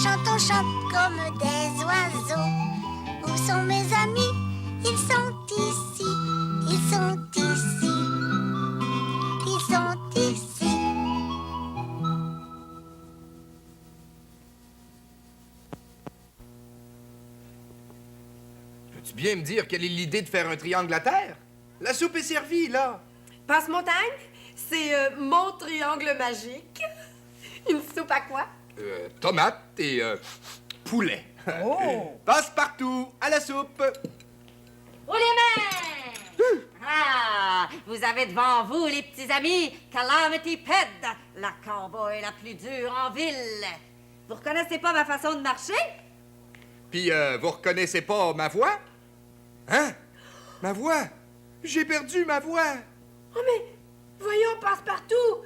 on chante comme des oiseaux. Où sont mes amis? Ils sont ici, ils sont ici, ils sont ici. Peux-tu bien me dire quelle est l'idée de faire un triangle à terre? La soupe est servie, là. Passe-montagne, c'est mon triangle magique. Une soupe à quoi? Tomate et poulet. Oh! Passe-partout, à la soupe. Pour les mains! Ah! Vous avez devant vous, les petits amis, Calamity Ped, la cowboy la plus dure en ville. Vous reconnaissez pas ma façon de marcher? Puis, vous reconnaissez pas ma voix? Hein? Ma voix? J'ai perdu ma voix. Oh, mais voyons, Passe-Partout.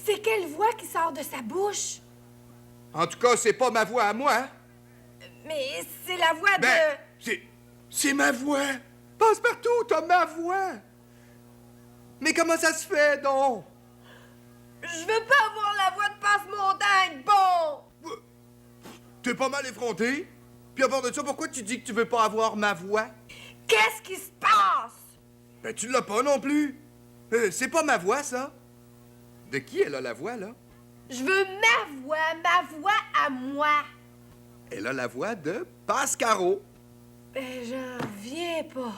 C'est quelle voix qui sort de sa bouche? En tout cas, c'est pas ma voix à moi. Mais c'est la voix Ben, de... c'est ma voix. Passe-partout, t'as ma voix. Mais comment ça se fait, donc? Je veux pas avoir la voix de Passe-Montagne, bon! T'es pas mal effronté. Puis à part de ça, pourquoi tu dis que tu veux pas avoir ma voix? Qu'est-ce qui se passe? Ben, tu l'as pas non plus. C'est pas ma voix, ça. De qui elle a la voix, là? Je veux ma voix à moi. Elle a la voix de Pascaro. Ben, j'en reviens pas.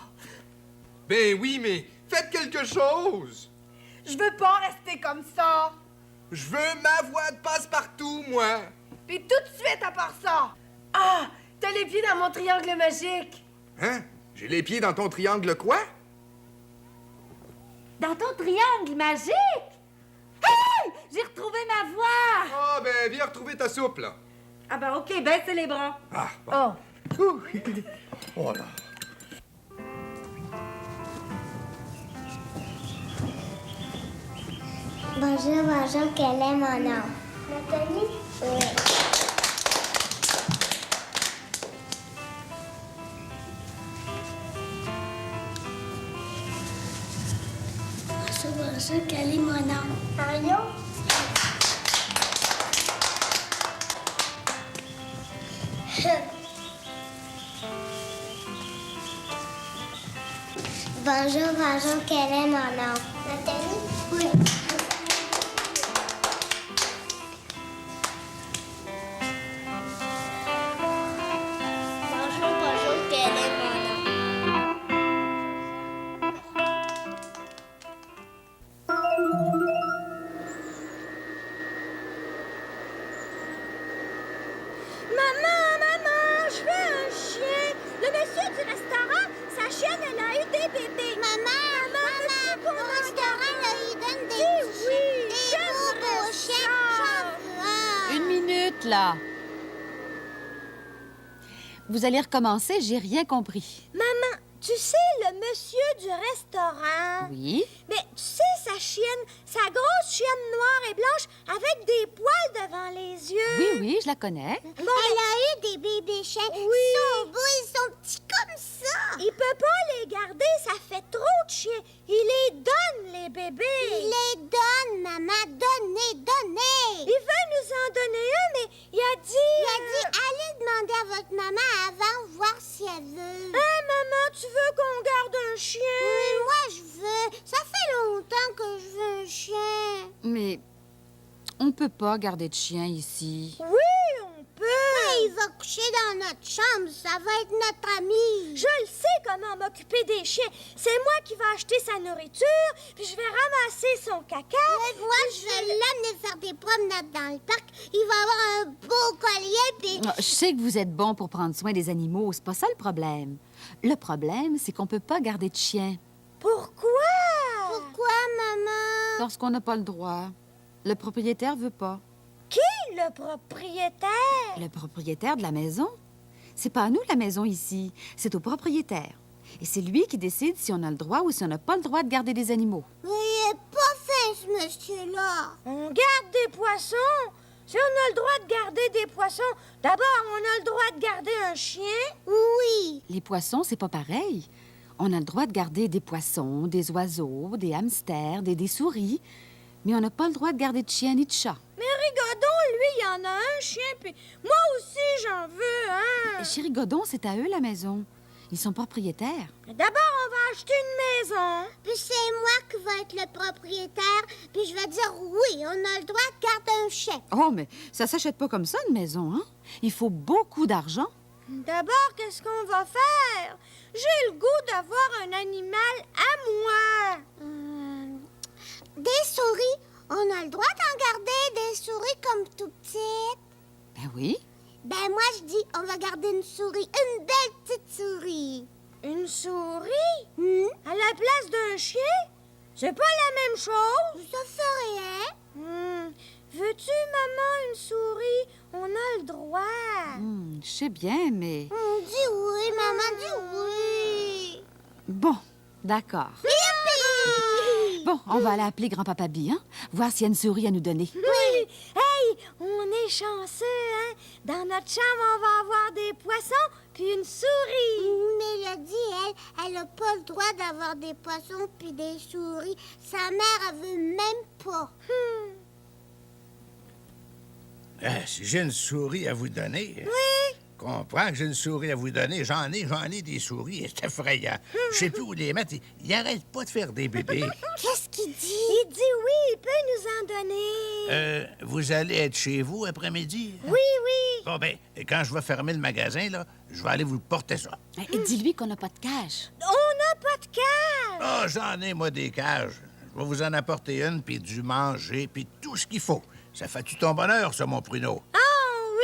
Ben oui, mais faites quelque chose. Je veux pas rester comme ça. Je veux ma voix de passe-partout, moi. Puis tout de suite à part ça. Ah, t'as les pieds dans mon triangle magique. Hein? J'ai les pieds dans ton triangle quoi? Dans ton triangle magique? Hey! J'ai retrouvé ma voix! Ah, ben viens retrouver ta soupe, là. Ah ben OK, baissez les bras. Ah, bon. Oh. Ouh. Oh là. Bonjour, bonjour, quel est mon nom? Nathalie? Oui. Bonjour, bonjour, quel est mon nom? Mario? Bonjour, bonjour, quel est mon nom? Nathalie? Oui. Bonjour, bonjour, quel est mon nom? Maman, je veux un chien. Le monsieur du restaurant, sa chienne, elle a eu des bébés. Maman, au restaurant, là, il donne des beaux chiens. J'en veux un. Une minute, là. Vous allez recommencer, j'ai rien compris. Maman, tu sais, le monsieur du restaurant... Oui? Mais tu sais, sa chienne, sa grosse chienne noire et blanche avec des poils devant les yeux. Oui, oui, je la connais. Bon, elle a eu des bébés chiens. Oui. Ils sont beaux, ils sont petits comme ça. Il peut pas les garder, ça fait trop de chiens. Il les donne, les bébés. Il les donne, maman. Donnez, donnez. Il veut nous en donner un, mais il a dit, allez demander à votre maman avant, voir si elle veut. Hein, maman, tu veux qu'on garde un chien? Oui, moi, je veux. Ça fait longtemps que je veux un chien. Mais on peut pas garder de chien ici. Oui, on peut. Il va coucher dans notre chambre. Ça va être notre ami. Je le sais comment m'occuper des chiens. C'est moi qui vais acheter sa nourriture, puis je vais ramasser son caca. Moi, je vais l'amener faire des promenades dans le parc. Il va avoir un beau collier, puis... Ah, je sais que vous êtes bon pour prendre soin des animaux, c'est pas ça le problème. Le problème, c'est qu'on peut pas garder de chien. Pourquoi? Pourquoi, maman? Parce qu'on n'a pas le droit. Le propriétaire veut pas. Qui, le propriétaire? Le propriétaire de la maison? C'est pas à nous, la maison, ici. C'est au propriétaire. Et c'est lui qui décide si on a le droit ou si on n'a pas le droit de garder des animaux. Mais il est pas fin, ce monsieur-là. On garde des poissons. Si on a le droit de garder des poissons, d'abord, on a le droit de garder un chien. Oui. Les poissons, c'est pas pareil. On a le droit de garder des poissons, des oiseaux, des hamsters, des souris. Mais on n'a pas le droit de garder de chiens ni de chats. Mais Godon, lui, il y en a un chien, puis moi aussi, j'en veux un. Chéri Godon, c'est à eux, la maison. Ils sont propriétaires. D'abord, on va acheter une maison. Puis c'est moi qui vais être le propriétaire, puis je vais dire oui, on a le droit de garder un chien. Oh, mais ça s'achète pas comme ça, une maison, hein? Il faut beaucoup d'argent. D'abord, qu'est-ce qu'on va faire? J'ai le goût d'avoir un animal à moi. Des souris. On a le droit d'en garder des souris comme tout petites. Ben oui. Ben moi, je dis, on va garder une souris, une belle petite souris. Une souris? À la place d'un chien? C'est pas la même chose. Ça fait rien. Veux-tu, maman, une souris? On a le droit. Je sais bien, mais... Dis oui, maman, dis oui. Bon, d'accord. Youpi! Bon, on va aller appeler grand-papa Bi, hein? Voir s'il y a une souris à nous donner. Oui! Hey, on est chanceux, hein? Dans notre chambre, on va avoir des poissons puis une souris. Mélodie, elle a pas le droit d'avoir des poissons puis des souris. Sa mère, elle veut même pas. Si j'ai une souris à vous donner... Oui? Comprends que j'ai une souris à vous donner. J'en ai des souris. C'est effrayant. Je sais plus où les mettre. Ils arrêtent pas de faire des bébés. Qu'est-ce qu'il dit? Il dit oui, il peut nous en donner. Vous allez être chez vous après-midi? Oui, oui. Bon, ben, quand je vais fermer le magasin, là, je vais aller vous porter ça. Et dis-lui qu'on n'a pas de cash. On n'a pas de cage. Ah, j'en ai, moi, des cages. Je vais vous en apporter une, puis du manger, puis tout ce qu'il faut. Ça fait-tu ton bonheur, ça, mon pruneau? Oh oui!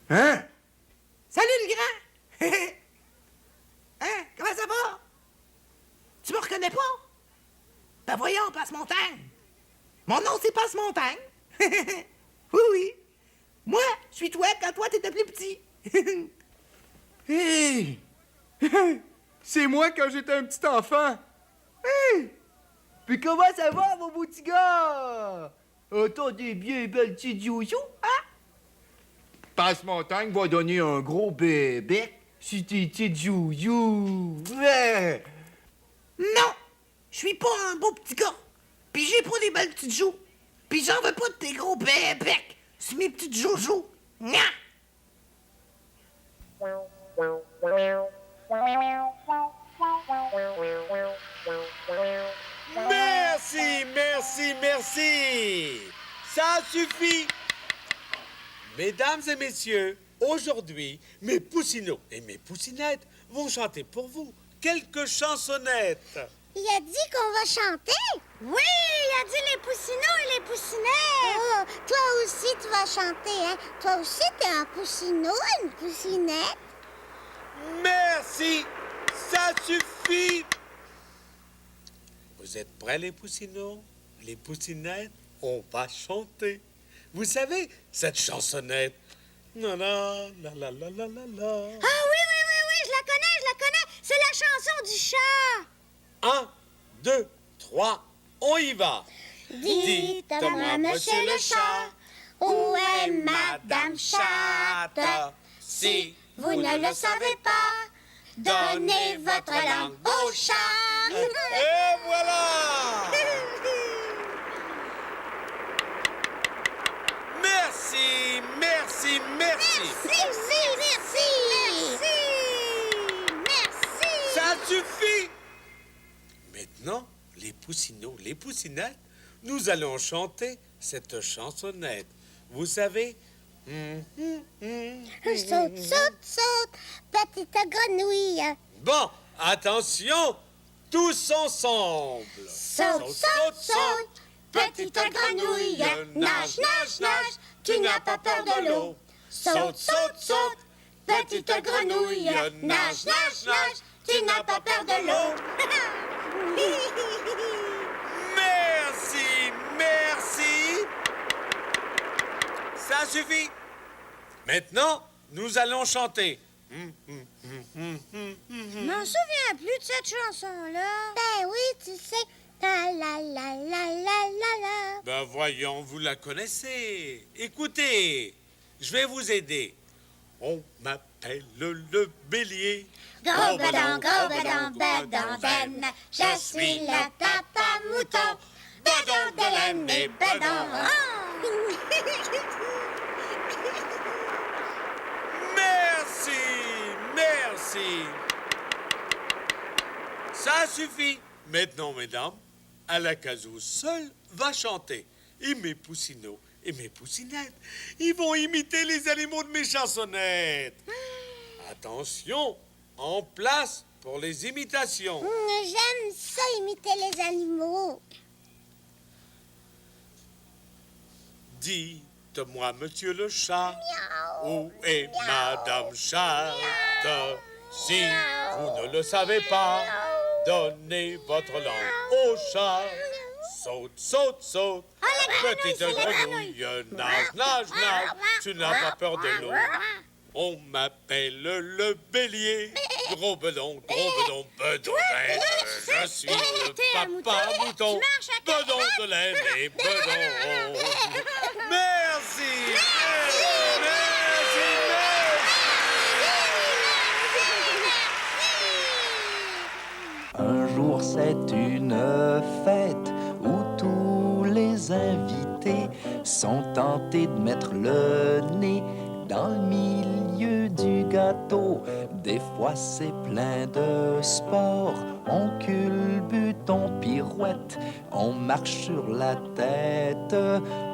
Hein? Salut, le grand! Hein? Comment ça va? Tu me reconnais pas? Ben voyons, Passe-Montagne. Mon nom, c'est Passe-Montagne. Oui, oui. Moi, je suis toi quand toi, t'étais plus petit. Hey! C'est moi quand j'étais un petit enfant. Hey! Puis comment ça va, mon beau petit gars? Attendez bien, belle petite joujou, hein? Passe-Montagne va donner un gros bébé si tes petites joujou. Ouais. Non! Je suis pas un beau petit gars. Puis j'ai pas des belles petites joues. Puis j'en veux pas de tes gros bébés. C'est mes petites joujou. Nya! Merci, merci, merci. Ça suffit. Mesdames et messieurs, aujourd'hui, mes poussinots et mes poussinettes vont chanter pour vous quelques chansonnettes. Il a dit qu'on va chanter? Oui, il a dit les poussinots et les poussinettes. Oh, toi aussi, tu vas chanter, hein? Toi aussi, t'es un poussineau, une poussinette. Merci, ça suffit. Vous êtes prêts, les poussinots, les poussinettes? On va chanter. Vous savez, cette chansonnette. La la la la la la la la. Ah oui, oui, oui, oui, je la connais. C'est la chanson du chat. 1, 2, 3, on y va. Dites-moi, monsieur le chat, où est Madame Chatte? Si vous ne le savez pas, donnez votre langue au chat. Et voilà! Merci, merci, merci. Merci. Ça suffit. poussinots, les poussinettes, nous allons chanter cette chansonnette. Vous savez... Saute, saute, saute, petite grenouille. Bon, attention, tous ensemble. Saute, saute, saute, petite grenouille. Nage, nage, nage, tu n'as pas peur de l'eau. Saute, saute, saute, petite grenouille. Nage, nage, nage, tu n'as pas peur de l'eau. Merci, merci. Ça suffit. Maintenant, nous allons chanter. Je m'en souviens plus de cette chanson-là. Ben oui, tu sais. La la la la la la. Ben voyons, vous la connaissez. Écoutez, je vais vous aider. On m'appelle le bélier. Gros bedon, bedaine. Je suis le papa mouton. Bedon de laine et bedon. Merci, merci. Ça suffit. Maintenant, mesdames, Alakazou seul va chanter. Et mes poussinots et mes poussinettes, ils vont imiter les animaux de mes chansonnettes. Attention, en place pour les imitations. J'aime ça imiter les animaux. Dites-moi, monsieur le chat, où est madame chatte? Si vous ne le savez pas, donnez votre langue au chat. Saute, saute, saute, petite grenouille, nage, nage, nage, tu n'as pas peur de l'eau. On m'appelle le bélier, gros bedon, bedon bête. Je suis le papa mouton, bedon de laine et bedon. Merci, merci. Un jour c'est une fête où tous les invités sont tentés de mettre le nez dans le milieu du gâteau. Des fois c'est plein de sport, on culbute, on pirouette, on marche sur la tête,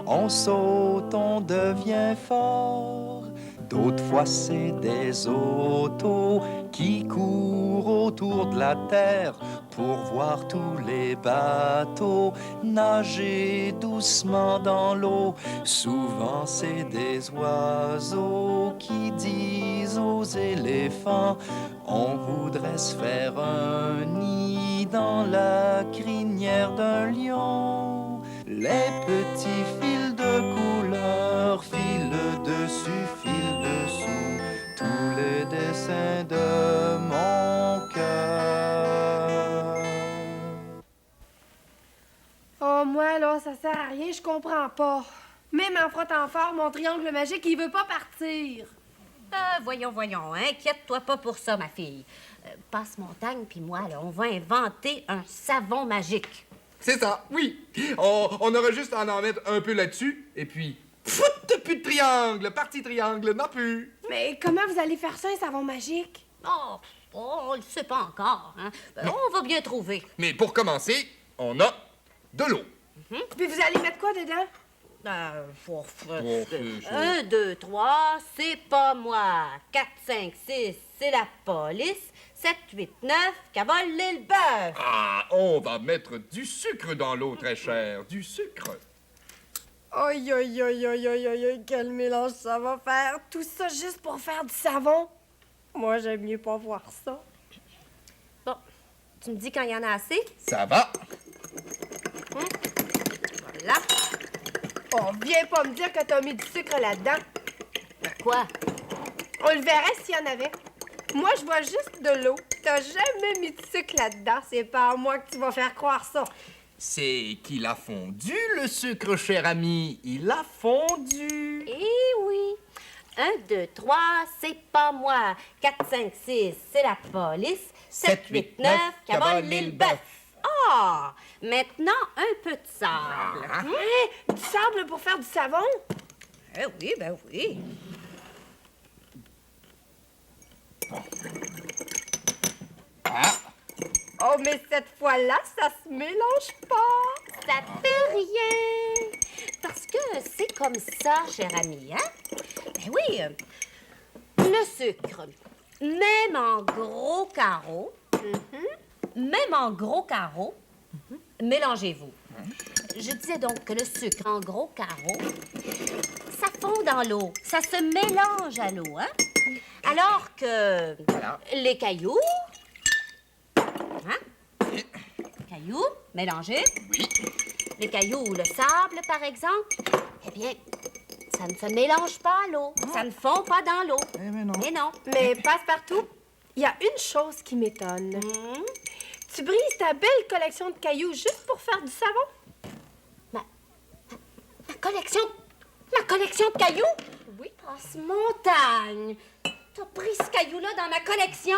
on saute, on devient fort. D'autres fois c'est des autos qui courent autour de la terre pour voir tous les bateaux nager doucement dans l'eau. Souvent c'est des oiseaux qui disent aux éléphants: on voudrait se faire un nid dans la crinière d'un lion. Les petits fils de couleur filent dessus, filent dessous tous les dessins de mon cœur. Oh, moi, là, ça sert à rien, je comprends pas. Même en frottant fort, mon triangle magique, il veut pas partir. Voyons, inquiète-toi pas pour ça, ma fille. Passe-Montagne puis moi, là, on va inventer un savon magique. C'est ça, oui. On aura juste à en mettre un peu là-dessus, et puis... plus de triangle, parti triangle, non plus. Mais comment vous allez faire ça, un savon magique? Oh, on le sait pas encore, hein. On va bien trouver. Mais pour commencer, on a de l'eau. Puis vous allez mettre quoi dedans? 1, 2, 3, c'est pas moi. 4, 5, 6, c'est la police. 7, 8, 9, cavole le bœuf. Ah, on va mettre du sucre dans l'eau, très cher, du sucre. Aïe, aïe, aïe, aïe, aïe, aïe, aïe, quel mélange ça va faire. Tout ça juste pour faire du savon? Moi, j'aime mieux pas voir ça. Bon, tu me dis quand il y en a assez? Ça va. Voilà. Oh, viens pas me dire que t'as mis du sucre là-dedans. Quoi? On le verrait s'il y en avait. Moi, je vois juste de l'eau. T'as jamais mis de sucre là-dedans. C'est pas à moi que tu vas faire croire ça. C'est qu'il a fondu, le sucre, cher ami. Il a fondu. Eh oui. 1, 2, 3, c'est pas moi. 4, 5, 6, c'est la police. 7, 8, 9, cavole le bœuf. Ah! Maintenant, un peu de sable. Hein? Du sable pour faire du savon? Eh oui, ben oui. Oh, mais cette fois-là, ça se mélange pas. Ça fait rien. Parce que c'est comme ça, cher ami, hein? Ben oui, le sucre, même en gros carreaux, mélangez-vous. Je disais donc que le sucre en gros carreaux, ça fond dans l'eau, ça se mélange à l'eau, hein? Alors que les cailloux, cailloux, mélangés. Oui. Les cailloux ou le sable, par exemple, eh bien, ça ne se mélange pas à l'eau. Ça ne fond pas dans l'eau. mais non. Mais non. Mais Passepartout, il y a une chose qui m'étonne. Tu brises ta belle collection de cailloux juste pour faire du savon? La collection de cailloux? Oui. Passe-montagne! T'as pris ce caillou-là dans ma collection?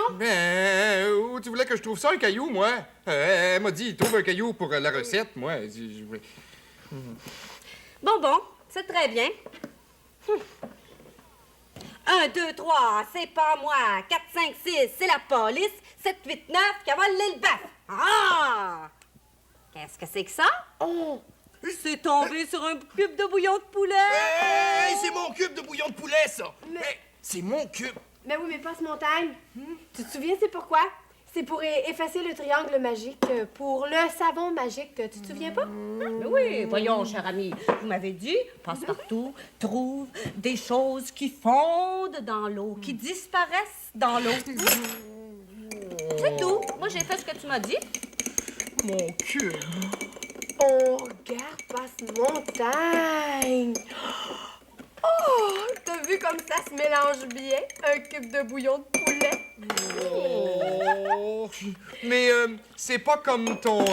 Où tu voulais que je trouve ça, un caillou, moi? Elle m'a dit, trouve un caillou pour la recette, moi. Bon, c'est très bien. 1, 2, 3, c'est pas moi. 4, 5, 6, c'est la police. 7, 8, 9, cavale le bœuf. Ah! Qu'est-ce que c'est que ça? Oh! C'est tombé sur un cube de bouillon de poulet. Hey, c'est mon cube de bouillon de poulet, ça! Hey, c'est mon cube! Mais oui, mais Passe-Montagne. Tu te souviens, c'est pourquoi? C'est pour effacer le triangle magique, pour le savon magique. Tu te souviens pas? Mais oui, voyons, cher ami. Vous m'avez dit, Passepartout trouve des choses qui fondent dans l'eau, qui disparaissent dans l'eau. C'est tout. Moi, j'ai fait ce que tu m'as dit. Mon cube! Oh, regarde Passe-Montagne. Oh, t'as vu comme ça se mélange bien, un cube de bouillon de poulet? Oh, mais c'est pas comme ton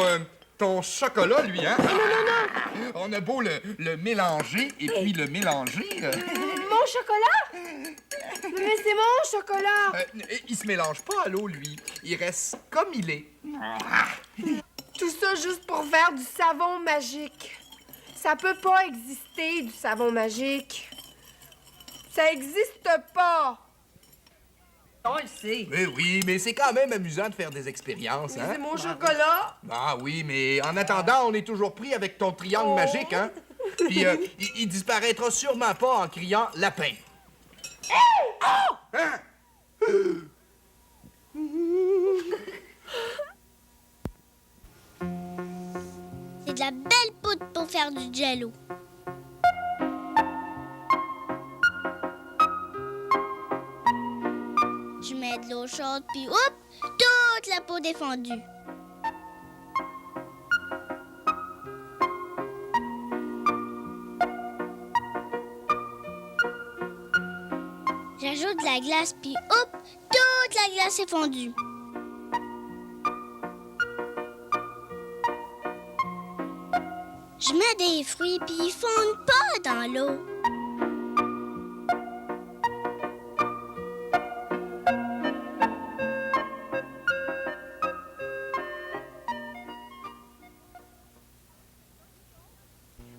chocolat, lui, hein? Non. On a beau le mélanger et puis le mélanger. Mon chocolat? Mais c'est mon chocolat! Il se mélange pas à l'eau, lui. Il reste comme il est. Tout ça juste pour faire du savon magique. Ça peut pas exister, du savon magique. Ça existe pas. On le sait. Oui, mais c'est quand même amusant de faire des expériences, Mais hein? c'est mon chocolat. Ah oui, mais en attendant, on est toujours pris avec ton triangle magique, hein? Puis il disparaîtra sûrement pas en criant lapin. Hein? C'est de la belle poudre pour faire du jello. Je mets de l'eau chaude, puis hop, toute la poudre est fondue. J'ajoute de la glace, puis hop, toute la glace est fondue. Je mets des fruits, puis ils fondent pas dans l'eau.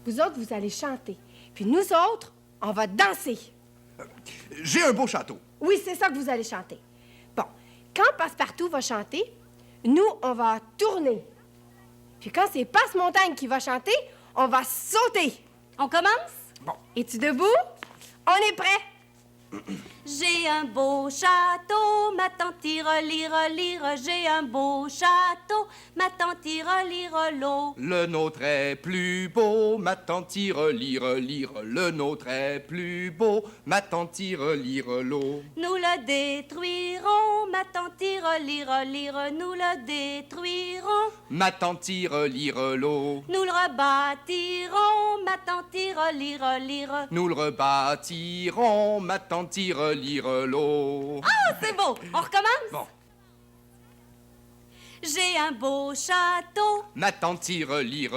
Vous autres, vous allez chanter. Puis nous autres, on va danser. J'ai un beau château. Oui, c'est ça que vous allez chanter. Bon, quand Passepartout va chanter, nous, on va tourner. Puis quand c'est Passe-Montagne qui va chanter, on va sauter. On commence? Bon. Es-tu debout? On est prêt. J'ai un beau château, ma tante lire, j'ai un beau château, ma tante lire l'eau. Le nôtre est plus beau, ma tante lire. Le nôtre est plus beau, ma tante lire l'eau. Nous le détruirons, ma tante lire, nous le détruirons. Ma tante lire l'eau. Nous le rebâtirons, ma tante lire. Nous le rebâtirons, ma tante lire l'eau. Ah, c'est beau! On recommence? Bon. J'ai un beau château, Ma tante lire,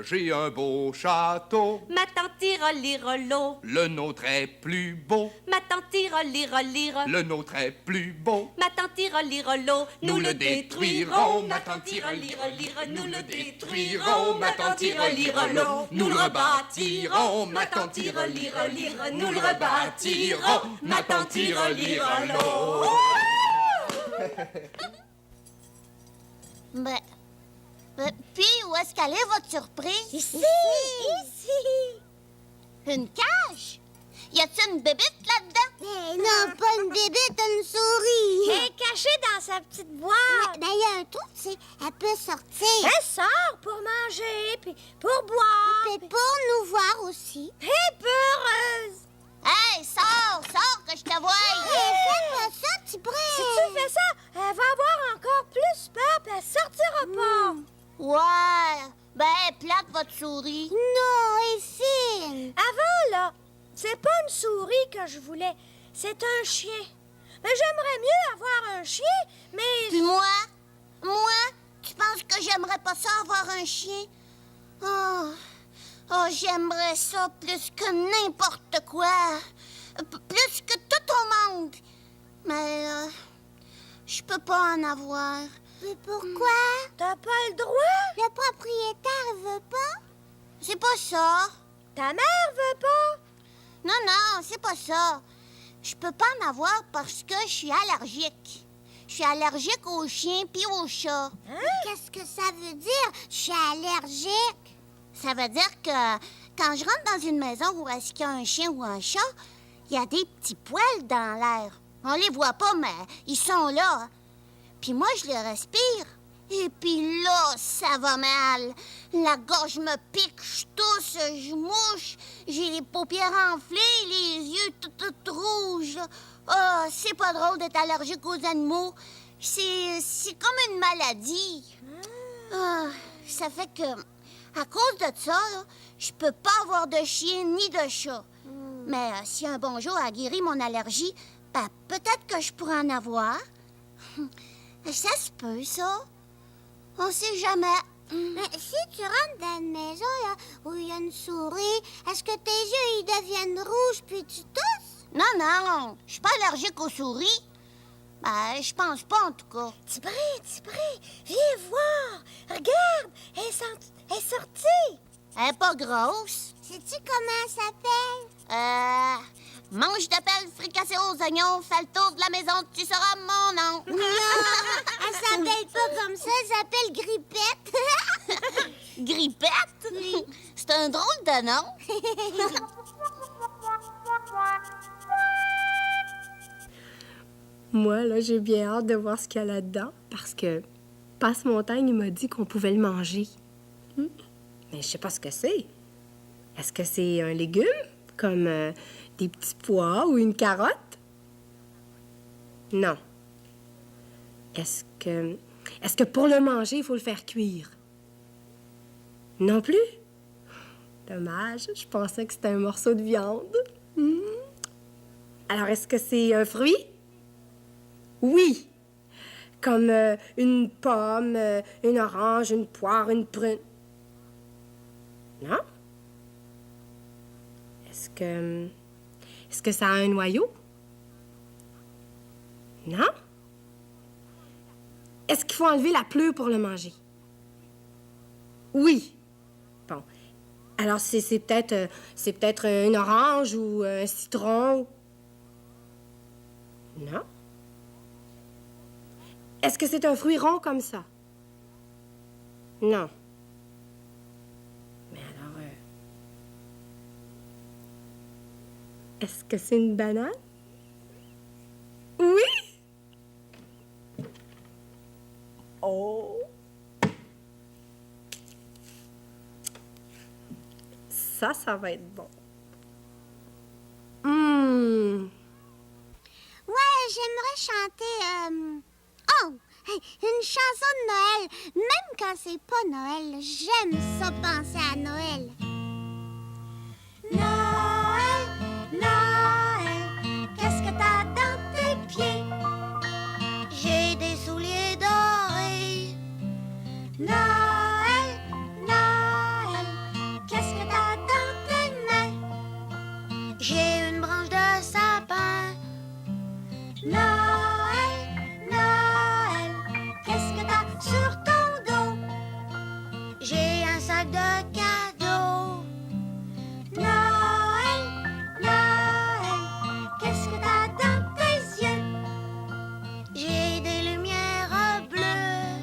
j'ai un beau château. ma tante lire l'eau. Le nôtre est plus beau, Ma tante lire, le nôtre est plus beau. ma tante lire l'eau. Nous le détruirons, ma tante lire. Nous le détruirons, ma tante lire l'eau. Nous le rebâtirons, ma tante lire. Nous le rebâtirons, ma tante lire l'eau. Puis, où est-ce qu'elle est, votre surprise? Ici! Ici! Une cage? Y a-t-il une bébite là-dedans? Mais non, pas une bébite, une souris. Elle est cachée dans sa petite boîte. Mais il y a un trou, tu sais, elle peut sortir. Elle sort pour manger, puis pour boire. Puis pour nous voir aussi. Elle est peureuse. Hey, sors que je te voie. Fais pas ça, tu brûles. Si tu fais ça, elle va avoir encore plus peur, puis elle sortira pas. Ouais, ben, plate votre souris. Non, elle est fine. Avant, là, c'est pas une souris que je voulais, c'est un chien. Mais j'aimerais mieux avoir un chien, mais... Puis moi, tu penses que j'aimerais pas ça avoir un chien? Oh, j'aimerais ça plus que n'importe quoi. Plus que tout au monde. Mais je peux pas en avoir. Mais pourquoi? T'as pas le droit? Le propriétaire veut pas? C'est pas ça. Ta mère veut pas? Non, c'est pas ça. Je peux pas en avoir parce que je suis allergique. Je suis allergique aux chiens puis aux chats. Qu'est-ce que ça veut dire, je suis allergique? Ça veut dire que quand je rentre dans une maison où est-ce qu'il y a un chien ou un chat, il y a des petits poils dans l'air. On les voit pas, mais ils sont là. Puis moi, je les respire. Et puis là, ça va mal. La gorge me pique, je tousse, je mouche. J'ai les paupières enflées, les yeux tout rouges. Oh, c'est pas drôle d'être allergique aux animaux. C'est comme une maladie. Ça fait que, à cause de ça, là, je peux pas avoir de chien ni de chat. Mais si un bon jour a guéri mon allergie, ben, peut-être que je pourrais en avoir. Ça se peut, ça. On sait jamais. Mais si tu rentres dans une maison là, où il y a une souris, est-ce que tes yeux ils deviennent rouges puis tu tousses? Non, je suis pas allergique aux souris. Ben, je pense pas en tout cas. Tibré, viens voir. Regarde, elle est sortie. Elle est pas grosse. Sais-tu comment elle s'appelle? Mange de pelle fricassée aux oignons, fais le tour de la maison, tu seras mon nom. Non, elle s'appelle pas comme ça, elle s'appelle Grippette. Grippette? Oui. C'est un drôle de nom. Moi, là, j'ai bien hâte de voir ce qu'il y a là-dedans parce que Passe-Montagne, il m'a dit qu'on pouvait le manger. Mais je sais pas ce que c'est. Est-ce que c'est un légume, comme des petits pois ou une carotte? Non. Est-ce que pour le manger, il faut le faire cuire? Non plus? Dommage, je pensais que c'était un morceau de viande. Alors, est-ce que c'est un fruit? Oui. Comme une pomme, une orange, une poire, une prune. Non? Est-ce que ça a un noyau? Non? Est-ce qu'il faut enlever la pleure pour le manger? Oui. Bon. Alors, c'est peut-être une orange ou un citron. Non? Est-ce que c'est un fruit rond comme ça? Non. Mais alors, est-ce que c'est une banane? Oui! Oh! Ça va être bon. Ouais, j'aimerais chanter... une chanson de Noël. Même quand c'est pas Noël, j'aime ça penser à Noël. Noël, Noël, qu'est-ce que t'as dans tes pieds? J'ai des souliers dorés. Noël, Noël, qu'est-ce que t'as dans tes mains? J'ai une branche de sapin. Noël, Noël, qu'est-ce que t'as sur ton dos? J'ai un sac de cadeaux. Noël, Noël, qu'est-ce que t'as dans tes yeux? J'ai des lumières bleues.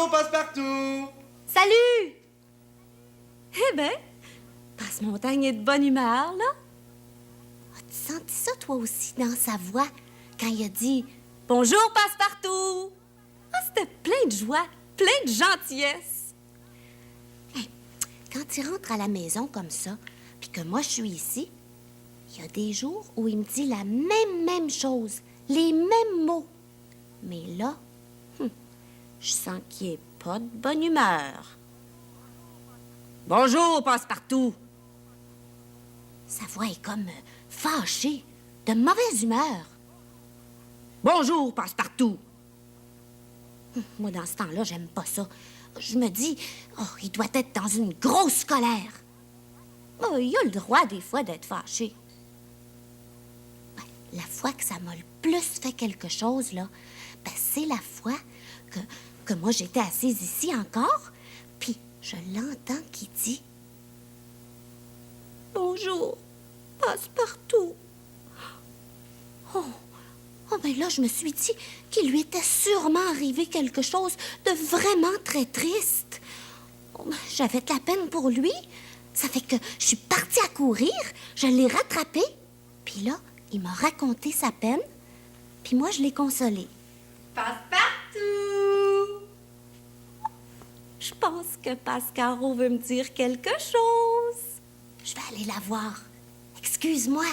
Bonjour, Passepartout! Salut! Eh ben, Passe-Montagne est de bonne humeur, là. As-tu senti ça, toi aussi, dans sa voix, quand il a dit « Bonjour, Passepartout! » Ah, c'était plein de joie, plein de gentillesse. hey, quand il rentre à la maison comme ça, puis que moi, je suis ici, il y a des jours où il me dit la même chose, les mêmes mots. Mais là, je sens qu'il est pas de bonne humeur. Bonjour, Passepartout! Sa voix est comme fâchée, de mauvaise humeur. Bonjour, Passepartout! Moi, dans ce temps-là, j'aime pas ça. Je me dis, il doit être dans une grosse colère. Oh, il a le droit, des fois, d'être fâché. La fois que ça m'a le plus fait quelque chose, là, c'est la fois que moi, j'étais assise ici encore, puis je l'entends qui dit « Bonjour, Passepartout. » Oh, ben là, je me suis dit qu'il lui était sûrement arrivé quelque chose de vraiment très triste. J'avais de la peine pour lui. Ça fait que je suis partie à courir, je l'ai rattrapé, puis là, il m'a raconté sa peine, puis moi, je l'ai consolé. Passepartout! Je pense que Pascaro veut me dire quelque chose. Je vais aller la voir. Excuse-moi.